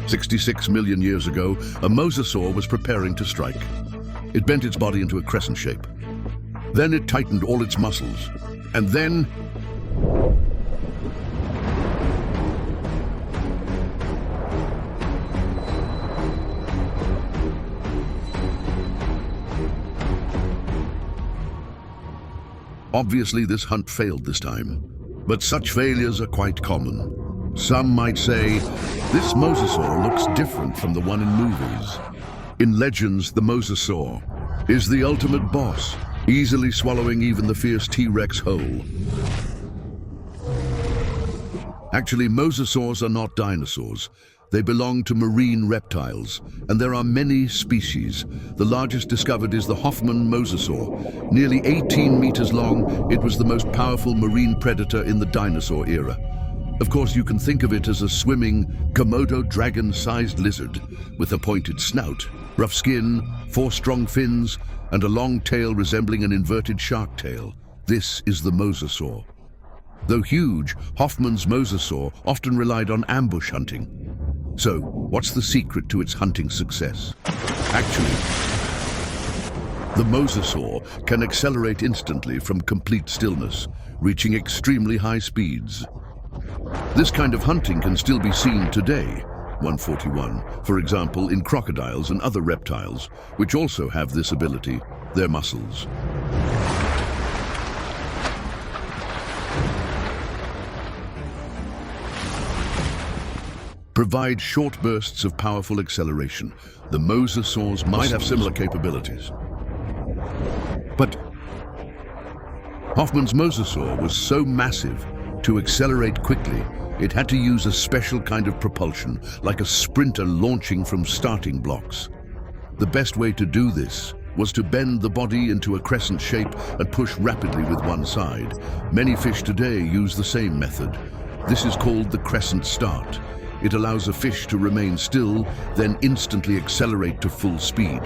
66 million years ago, a mosasaur was preparing to strike. It bent its body into a crescent shape. Then it tightened all its muscles. And then... Obviously, this hunt failed this time. But such failures are quite common. Some might say, this mosasaur looks different from the one in movies. In legends, the mosasaur is the ultimate boss, easily swallowing even the fierce T-Rex whole. Actually, mosasaurs are not dinosaurs. They belong to marine reptiles, and there are many species. The largest discovered is the Hoffmann Mosasaur. Nearly 18 meters long, it was the most powerful marine predator in the dinosaur era. Of course, you can think of it as a swimming Komodo dragon-sized lizard with a pointed snout, rough skin, 4 strong fins, and a long tail resembling an inverted shark tail. This is the mosasaur. Though huge, Hoffmann's mosasaur often relied on ambush hunting. So, what's the secret to its hunting success? Actually, the mosasaur can accelerate instantly from complete stillness, reaching extremely high speeds. This kind of hunting can still be seen today, 141, for example, in crocodiles and other reptiles, which also have this ability, their muscles. Provide short bursts of powerful acceleration. The mosasaurs might have similar capabilities. But Hoffmann's mosasaur was so massive, to accelerate quickly, it had to use a special kind of propulsion, like a sprinter launching from starting blocks. The best way to do this was to bend the body into a crescent shape and push rapidly with one side. Many fish today use the same method. This is called the crescent start. It allows a fish to remain still, then instantly accelerate to full speed.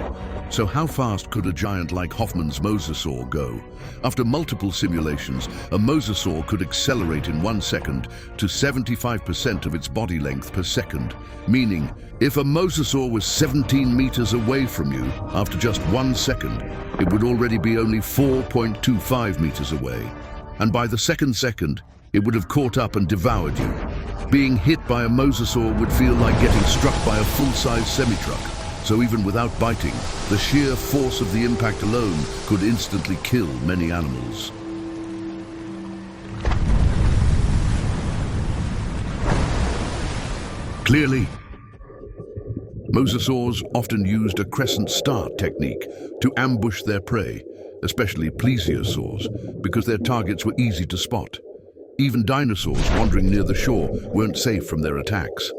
So how fast could a giant like Hoffmann's mosasaur go? After multiple simulations, a mosasaur could accelerate in 1 second to 75% of its body length per second, meaning if a mosasaur was 17 meters away from you, after just 1 second, it would already be only 4.25 meters away. And by the second, it would have caught up and devoured you. Being hit by a mosasaur would feel like getting struck by a full-size semi-truck. So even without biting, the sheer force of the impact alone could instantly kill many animals. Clearly, mosasaurs often used a crescent start technique to ambush their prey, especially plesiosaurs, because their targets were easy to spot. Even dinosaurs wandering near the shore weren't safe from their attacks.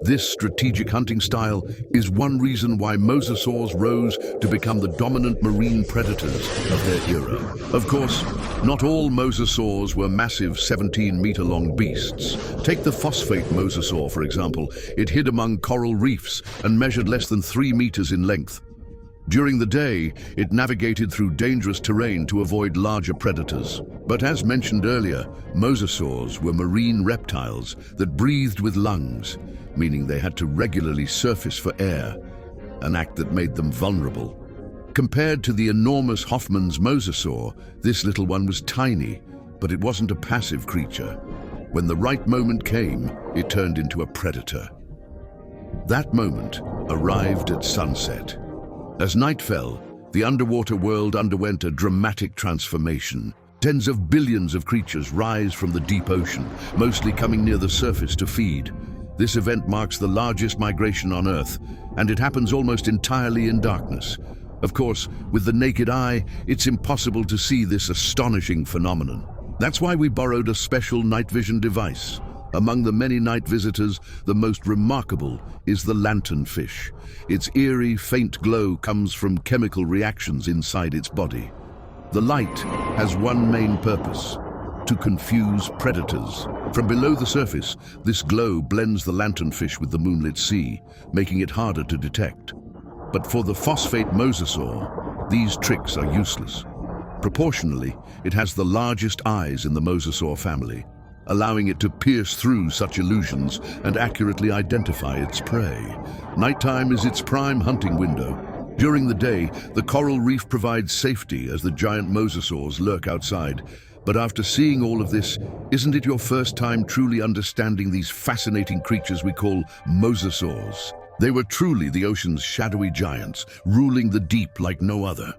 This strategic hunting style is one reason why mosasaurs rose to become the dominant marine predators of their era. Of course, not all mosasaurs were massive 17-meter-long beasts. Take the phosphate mosasaur, for example. It hid among coral reefs and measured less than 3 meters in length. During the day, it navigated through dangerous terrain to avoid larger predators. But as mentioned earlier, mosasaurs were marine reptiles that breathed with lungs, meaning they had to regularly surface for air, an act that made them vulnerable. Compared to the enormous Hoffmann's mosasaur, this little one was tiny, but it wasn't a passive creature. When the right moment came, it turned into a predator. That moment arrived at sunset. As night fell, the underwater world underwent a dramatic transformation. Tens of billions of creatures rise from the deep ocean, mostly coming near the surface to feed. This event marks the largest migration on Earth, and it happens almost entirely in darkness. Of course, with the naked eye, it's impossible to see this astonishing phenomenon. That's why we borrowed a special night vision device. Among the many night visitors, the most remarkable is the lanternfish. Its eerie, faint glow comes from chemical reactions inside its body. The light has one main purpose: to confuse predators. From below the surface, this glow blends the lanternfish with the moonlit sea, making it harder to detect. But for the phosphate mosasaur, these tricks are useless. Proportionally, it has the largest eyes in the mosasaur family. allowing it to pierce through such illusions and accurately identify its prey. Nighttime is its prime hunting window. During the day, the coral reef provides safety as the giant mosasaurs lurk outside. But after seeing all of this, isn't it your first time truly understanding these fascinating creatures we call mosasaurs? They were truly the ocean's shadowy giants, ruling the deep like no other.